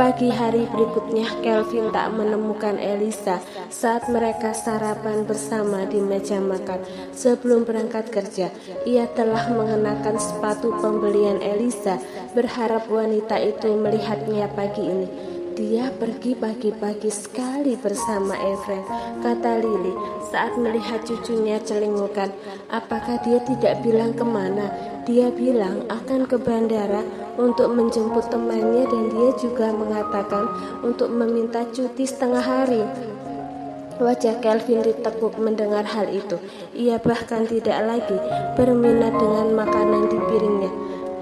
Pagi hari berikutnya, Kelvin tak menemukan Elisa saat mereka sarapan bersama di meja makan. Sebelum berangkat kerja, ia telah mengenakan sepatu pembelian Elisa, berharap wanita itu melihatnya pagi ini. Dia pergi pagi-pagi sekali bersama Efren, kata Lily saat melihat cucunya celingukan. Apakah dia tidak bilang kemana? Dia bilang akan ke bandara untuk menjemput temannya, dan dia juga mengatakan untuk meminta cuti setengah hari. Wajah Kelvin ditekuk mendengar hal itu. Ia bahkan tidak lagi berminat dengan makanan di piringnya.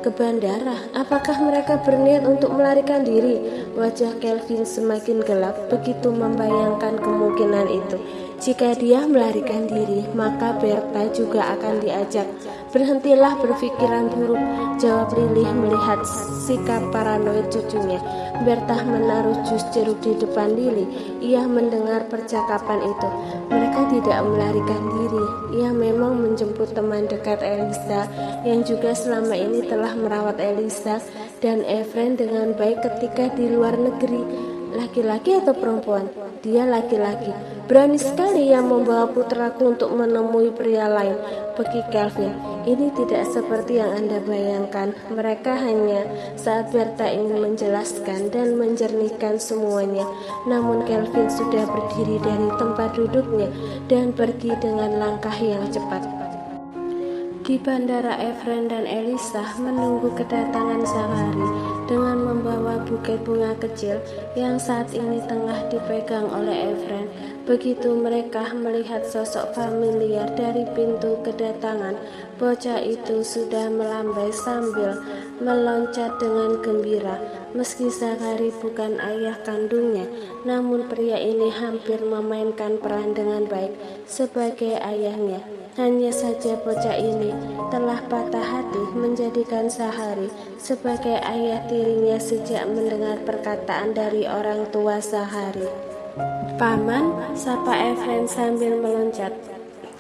Ke bandara? Apakah mereka berniat untuk melarikan diri? Wajah Kelvin semakin gelap begitu membayangkan kemungkinan itu. Jika dia melarikan diri, maka Berta juga akan diajak. Berhentilah berpikiran buruk, jawab Lily melihat sikap paranoid cucunya. Berta menaruh jus jeruk di depan Lily. Ia mendengar percakapan itu. Mereka tidak melarikan diri. Ia memang menjemput teman dekat Elisa yang juga selama ini telah merawat Elisa dan Efren dengan baik ketika di luar negeri. Laki-laki atau perempuan? Dia laki-laki. Berani sekali ia membawa putraku untuk menemui pria lain, bagi Kelvin. Ini tidak seperti yang Anda bayangkan. Mereka hanya saat Berta ingin menjelaskan dan menjernihkan semuanya. Namun Kelvin sudah berdiri dari tempat duduknya dan pergi dengan langkah yang cepat. Di bandara, Efren dan Elisa menunggu kedatangan Zachary dengan membawa buket bunga kecil yang saat ini tengah dipegang oleh Efren. Begitu mereka melihat sosok familiar dari pintu kedatangan, bocah itu sudah melambai sambil meloncat dengan gembira. Meski Zachary bukan ayah kandungnya, namun pria ini hampir memainkan peran dengan baik sebagai ayahnya. Hanya saja bocah ini telah patah hati menjadikan Zachary sebagai ayah tirinya sejak mendengar perkataan dari orang tua Zachary. Paman, sapa Efren sambil meloncat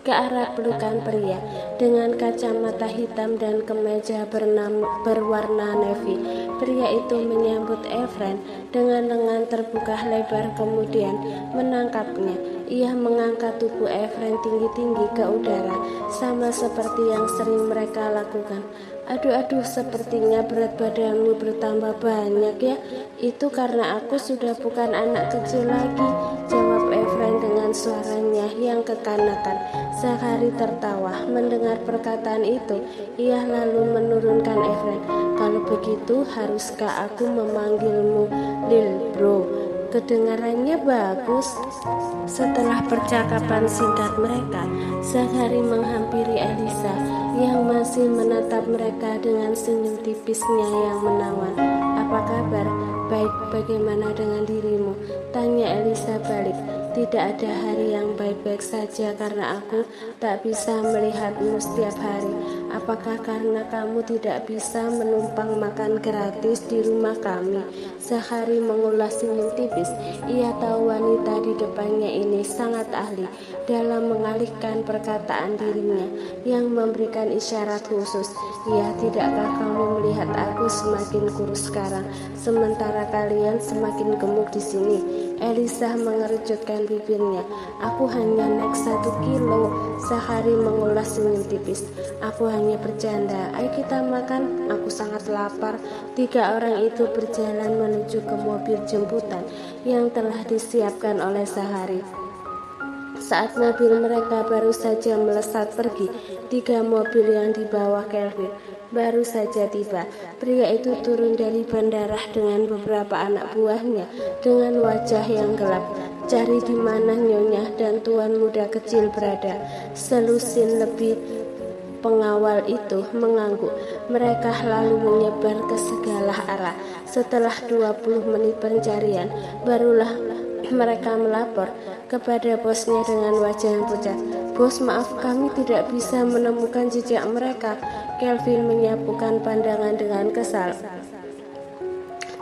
ke arah pelukan pria dengan kacamata hitam dan kemeja berwarna navy. Pria itu menyambut Efren dengan lengan terbuka lebar, kemudian menangkapnya. Ia mengangkat tubuh Efren tinggi-tinggi ke udara, sama seperti yang sering mereka lakukan. Aduh, sepertinya berat badanmu bertambah banyak ya. Itu karena aku sudah bukan anak kecil lagi, jawab Efren dengan suaranya yang kekanakan. Zachary tertawa mendengar perkataan itu. Ia lalu menurunkan Efren. Kalau begitu, haruskah aku memanggilmu Lil Bro? Kedengarannya bagus. Setelah percakapan singkat mereka, Zachary menghampiri Elisa yang masih menatap mereka dengan senyum tipisnya yang menawan. Apa kabar? Baik, bagaimana dengan dirimu? Tanya Elisa balik. Tidak ada hari yang baik-baik saja karena aku tak bisa melihatmu setiap hari. Apakah karena kamu tidak bisa menumpang makan gratis di rumah kami? Zachary mengulas senyum tipis. Ia tahu wanita di depannya ini sangat ahli dalam mengalihkan perkataan dirinya yang memberikan isyarat khusus. Ya, tidakkah kamu melihat aku semakin kurus sekarang, sementara kalian semakin gemuk di sini? Elisa mengerutkan bibirnya. Aku hanya naik 1 kilo. Zachary mengulas senyum tipis. Aku hanya bercanda. Ayo kita makan. Aku sangat lapar. 3 orang itu berjalan menuju ke mobil jemputan yang telah disiapkan oleh Zachary. Saat mobil mereka baru saja melesat pergi, 3 mobil yang dibawa Kelvin baru saja tiba. Pria itu turun dari bandara dengan beberapa anak buahnya dengan wajah yang gelap. Cari di mana Nyonya dan tuan muda kecil berada. Selusin lebih pengawal itu mengangguk. Mereka lalu menyebar ke segala arah. Setelah 20 menit pencarian, barulah mereka melapor kepada bosnya dengan wajah yang pucat. Bos, maaf, kami tidak bisa menemukan jejak mereka. Kelvin menyapukan pandangan dengan kesal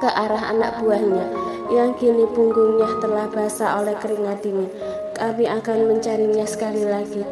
ke arah anak buahnya yang kini punggungnya telah basah oleh keringat dingin. Kami akan mencarinya sekali lagi,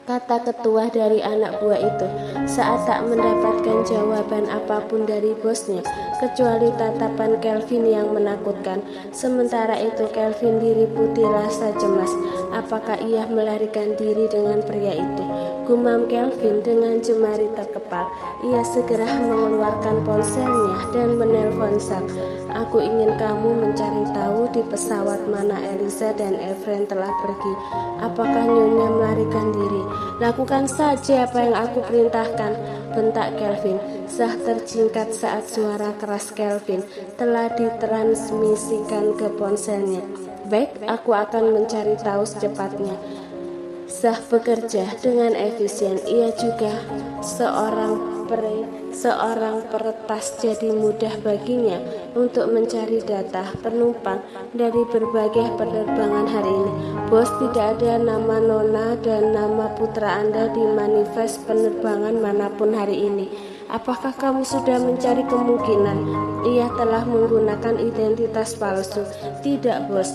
kata ketua dari anak buah itu. saat tak mendapatkan jawaban apapun dari bosnya, kecuali tatapan Kelvin yang menakutkan. Sementara itu Kelvin diliputi rasa cemas. Apakah ia melarikan diri dengan pria itu? Gumam Kelvin dengan jemari terkepal. Ia segera mengeluarkan ponselnya dan menelpon Zack. Aku ingin kamu mencari tahu di pesawat mana Elisa dan Efren telah pergi. Apakah Nyonya melarikan diri? Lakukan saja apa yang aku perintahkan, bentak Kelvin. Zack terjingkat saat suara keras Kelvin telah ditransmisikan ke ponselnya. Baik, aku akan mencari tahu secepatnya. Zack bekerja dengan efisien. Ia juga seorang peretas, jadi mudah baginya untuk mencari data penumpang dari berbagai penerbangan hari ini. Bos, tidak ada nama Nona dan nama putra Anda di manifest penerbangan manapun hari ini. Apakah kamu sudah mencari kemungkinan ia telah menggunakan identitas palsu? Tidak, bos.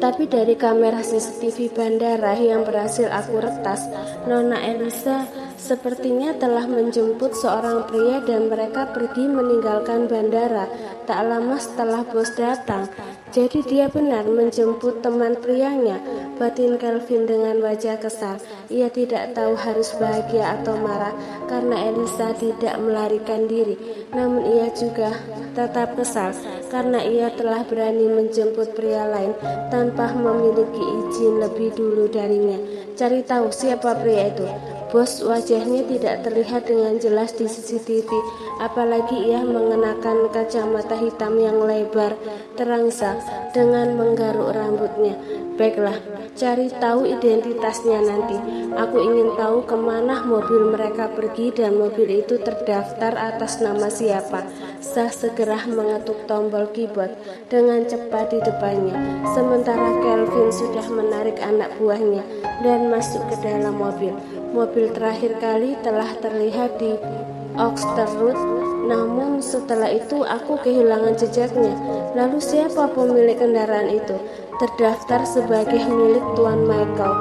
Tapi dari kamera CCTV bandara yang berhasil aku retas, Nona Elisa sepertinya telah menjemput seorang pria dan mereka pergi meninggalkan bandara tak lama setelah bos datang. Jadi dia benar menjemput teman prianya, batin Kelvin dengan wajah kesal. Ia tidak tahu harus bahagia atau marah karena Elisa tidak melarikan diri. Namun ia juga tetap kesal karena ia telah berani menjemput pria lain tanpa memiliki izin lebih dulu darinya. Cari tahu siapa pria itu. Bos, wajahnya tidak terlihat dengan jelas di CCTV, apalagi ia mengenakan kacamata hitam yang lebar, terangsang dengan menggaruk rambutnya. Baiklah, cari tahu identitasnya nanti. Aku ingin tahu kemana mobil mereka pergi dan mobil itu terdaftar atas nama siapa. Zack segera mengetuk tombol keyboard dengan cepat di depannya, sementara Kelvin sudah menarik anak buahnya dan masuk ke dalam mobil. Mobil terakhir kali telah terlihat di Oxter Road, namun setelah itu aku kehilangan jejaknya. Lalu siapa pemilik kendaraan itu? Terdaftar sebagai milik Tuan Michael.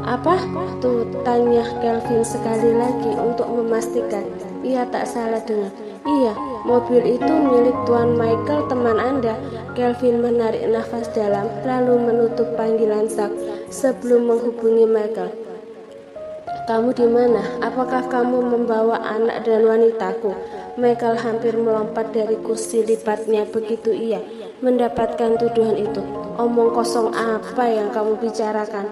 Apa? Tuh, tanya Kelvin sekali lagi untuk memastikan ia tak salah dengar. Iya, mobil itu milik Tuan Michael, teman Anda. Kelvin menarik nafas dalam lalu menutup panggilan Zack sebelum menghubungi Michael. Kamu di mana? Apakah kamu membawa anak dan wanitaku? Michael hampir melompat dari kursi lipatnya begitu ia mendapatkan tuduhan itu. Omong kosong apa yang kamu bicarakan?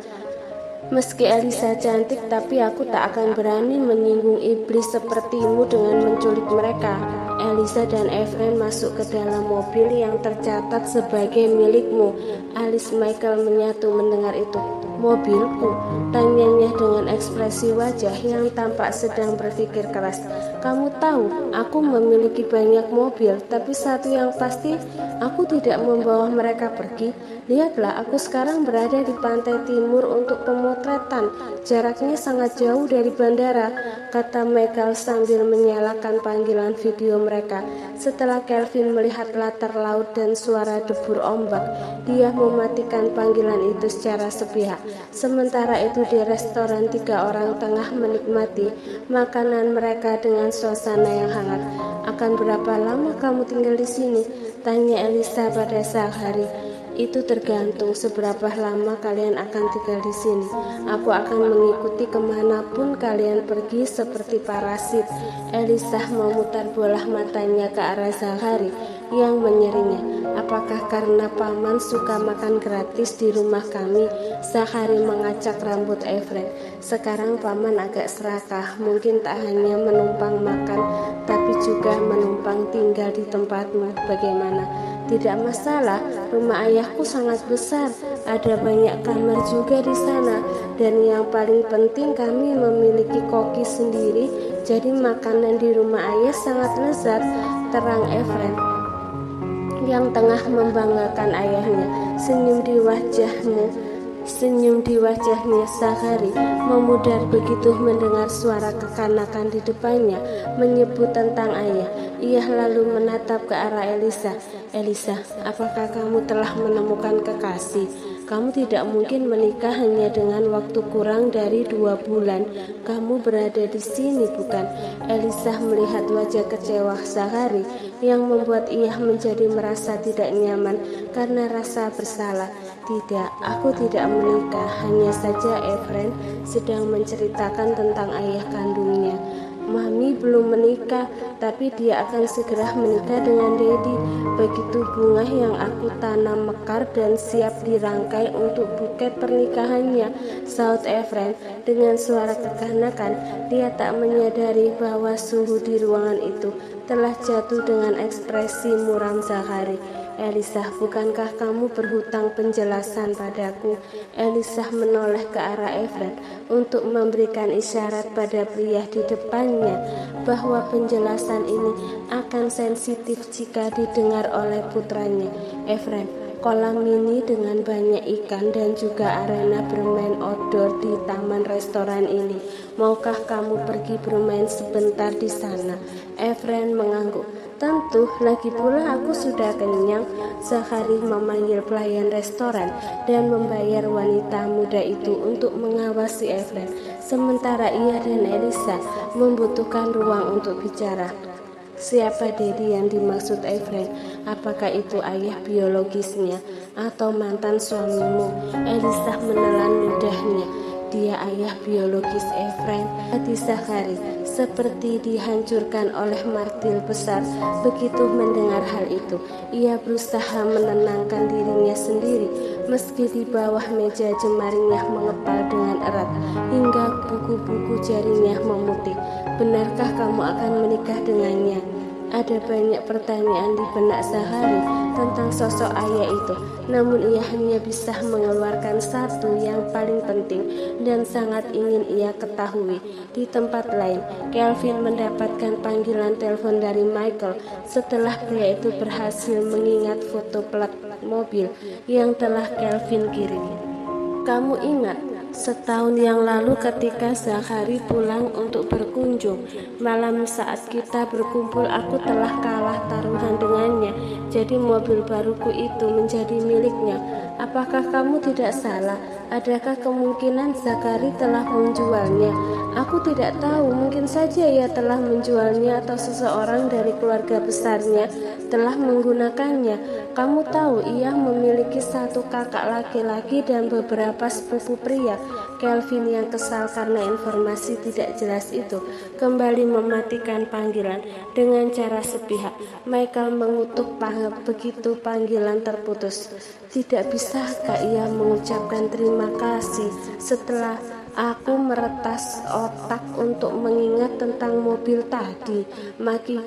Meski Elisa cantik, tapi aku tak akan berani menyinggung iblis sepertimu dengan menculik mereka. Elisa dan Efren masuk ke dalam mobil yang tercatat sebagai milikmu. Alis Michael menyatu mendengar itu. Mobilku? Tanyanya dengan ekspresi wajah yang tampak sedang berpikir keras. Kamu tahu, aku memiliki banyak mobil, tapi satu yang pasti, aku tidak membawa mereka pergi. Lihatlah, aku sekarang berada di pantai timur untuk pemotretan. Jaraknya sangat jauh dari bandara, kata Michael sambil menyalakan panggilan video mereka. Setelah Kelvin melihat latar laut dan suara debur ombak, dia mematikan panggilan itu secara sepihak. Sementara itu di restoran, 3 orang tengah menikmati makanan mereka dengan suasana yang hangat. Akan berapa lama kamu tinggal di sini? Tanya Elisa pada siang hari. Itu tergantung seberapa lama kalian akan tinggal di sini. Aku akan mengikuti kemanapun kalian pergi seperti parasit. Elisa memutar bola matanya ke arah Zachary yang menyerinya. Apakah karena paman suka makan gratis di rumah kami? Zachary mengacak rambut Efren. Sekarang paman agak serakah, mungkin tak hanya menumpang makan, tapi juga menumpang tinggal di tempatmu. Bagaimana? Tidak masalah, rumah ayahku sangat besar, ada banyak kamar juga di sana, dan yang paling penting kami memiliki koki sendiri, jadi makanan di rumah ayah sangat lezat, terang Efren yang tengah membanggakan ayahnya. Senyum di wajahnya Zachary memudar begitu mendengar suara kekanakan di depannya menyebut tentang ayah. Ia lalu menatap ke arah Elisa. Elisa, apakah kamu telah menemukan kekasih? Kamu tidak mungkin menikah hanya dengan waktu kurang dari 2 bulan. Kamu berada di sini, bukan? Elisa melihat wajah kecewa Zachary yang membuat ia menjadi merasa tidak nyaman karena rasa bersalah. Tidak, aku tidak menikah. Hanya saja Efren sedang menceritakan tentang ayah kandungnya. Mami belum menikah, tapi dia akan segera menikah dengan Daddy. Begitu bunga yang aku tanam mekar dan siap dirangkai untuk buket pernikahannya, saut Efren dengan suara kekanakan. Dia tak menyadari bahwa suhu di ruangan itu telah jatuh dengan ekspresi muram Zachary. Elisa, bukankah kamu berhutang penjelasan padaku? Elisa menoleh ke arah Efren untuk memberikan isyarat pada pria di depannya bahwa penjelasan ini akan sensitif jika didengar oleh putranya. Efren, kolam mini dengan banyak ikan dan juga arena bermain outdoor di taman restoran ini. Maukah kamu pergi bermain sebentar di sana? Efren mengangguk. Tentu, lagi pula aku sudah kenyang. Zachary memanggil pelayan restoran dan membayar wanita muda itu untuk mengawasi Efren, sementara ia dan Elisa membutuhkan ruang untuk bicara. Siapa Daddy yang dimaksud Efren? Apakah itu ayah biologisnya atau mantan suamimu? Elisa menelan ludahnya. Dia ayah biologis Efren. Hati Zachary seperti dihancurkan oleh martil besar begitu mendengar hal itu. Ia berusaha menenangkan dirinya sendiri meski di bawah meja jemarinya mengepal dengan erat hingga buku-buku jarinya memutih. Benarkah kamu akan menikah dengannya? Ada banyak pertanyaan di benak Zachary tentang sosok ayah itu, namun ia hanya bisa mengeluarkan satu yang paling penting dan sangat ingin ia ketahui. Di tempat lain, Kelvin mendapatkan panggilan telepon dari Michael setelah pria itu berhasil mengingat foto plat mobil yang telah Kelvin kirim. Kamu ingat? Setahun yang lalu ketika Zachary pulang untuk berkunjung, malam saat kita berkumpul aku telah kalah taruhan dengannya, jadi mobil baruku itu menjadi miliknya. Apakah kamu tidak salah? Adakah kemungkinan Zachary telah menjualnya? Aku tidak tahu, mungkin saja ia telah menjualnya atau seseorang dari keluarga besarnya telah menggunakannya. Kamu tahu ia memiliki satu kakak laki-laki dan beberapa sepupu pria. Kelvin yang kesal karena informasi tidak jelas itu kembali mematikan panggilan dengan cara sepihak. Michael mengutuk begitu panggilan terputus. Tidak bisakah ia mengucapkan terima kasih setelah aku meretas otak untuk mengingat tentang mobil tadi? Maki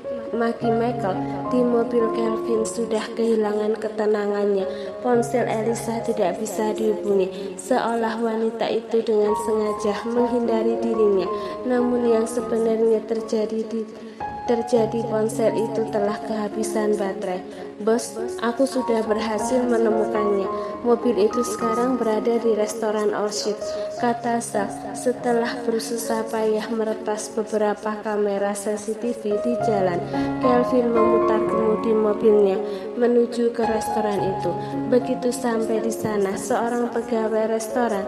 Michael. Di mobil Kelvin sudah kehilangan ketenangannya. Ponsel Elisa tidak bisa dihubungi, seolah wanita itu dengan sengaja menghindari dirinya. Namun yang sebenarnya terjadi ponsel itu telah kehabisan baterai. Bos, aku sudah berhasil menemukannya. Mobil itu sekarang berada di restoran Orchid, kata Zach setelah bersusah payah meretas beberapa kamera CCTV di jalan. Kelvin memutar kemudi mobilnya menuju ke restoran itu. Begitu sampai di sana, seorang pegawai restoran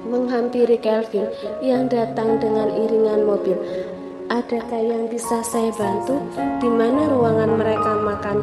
menghampiri Kelvin yang datang dengan iringan mobil. Adakah yang bisa saya bantu? Di mana ruangan mereka makan?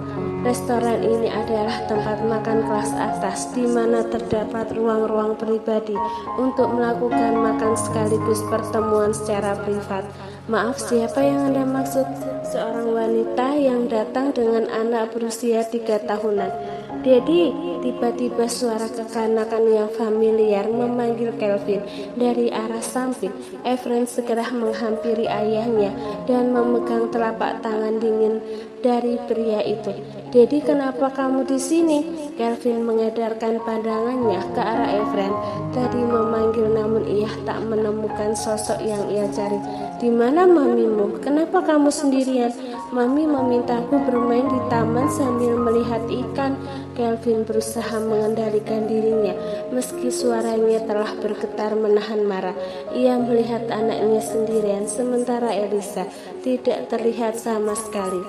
Restoran ini adalah tempat makan kelas atas, di mana terdapat ruang-ruang pribadi untuk melakukan makan sekaligus pertemuan secara privat. Maaf, siapa yang Anda maksud? Seorang wanita yang datang dengan anak berusia 3 tahunan. Daddy, tiba-tiba suara kekanakan yang familiar memanggil Kelvin dari arah samping. Efren segera menghampiri ayahnya dan memegang telapak tangan dingin dari pria itu. Daddy, kenapa kamu di sini? Kelvin mengedarkan pandangannya ke arah Efren. Tadi memanggil namun ia tak menemukan sosok yang ia cari. Di mana mamimu? Kenapa kamu sendirian? Mami memintaku bermain di taman sambil melihat ikan. Kelvin berusaha mengendalikan dirinya meski suaranya telah bergetar menahan marah. Ia melihat anaknya sendirian sementara Elisa tidak terlihat sama sekali.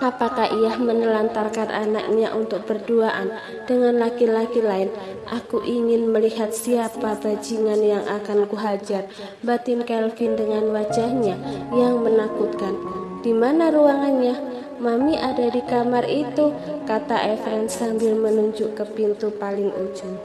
Apakah ia menelantarkan anaknya untuk berduaan dengan laki-laki lain? Aku ingin melihat siapa bajingan yang akan kuhajar, batin Kelvin dengan wajahnya yang menakutkan. Di mana ruangannya? Mami ada di kamar itu, kata Evan sambil menunjuk ke pintu paling ujung.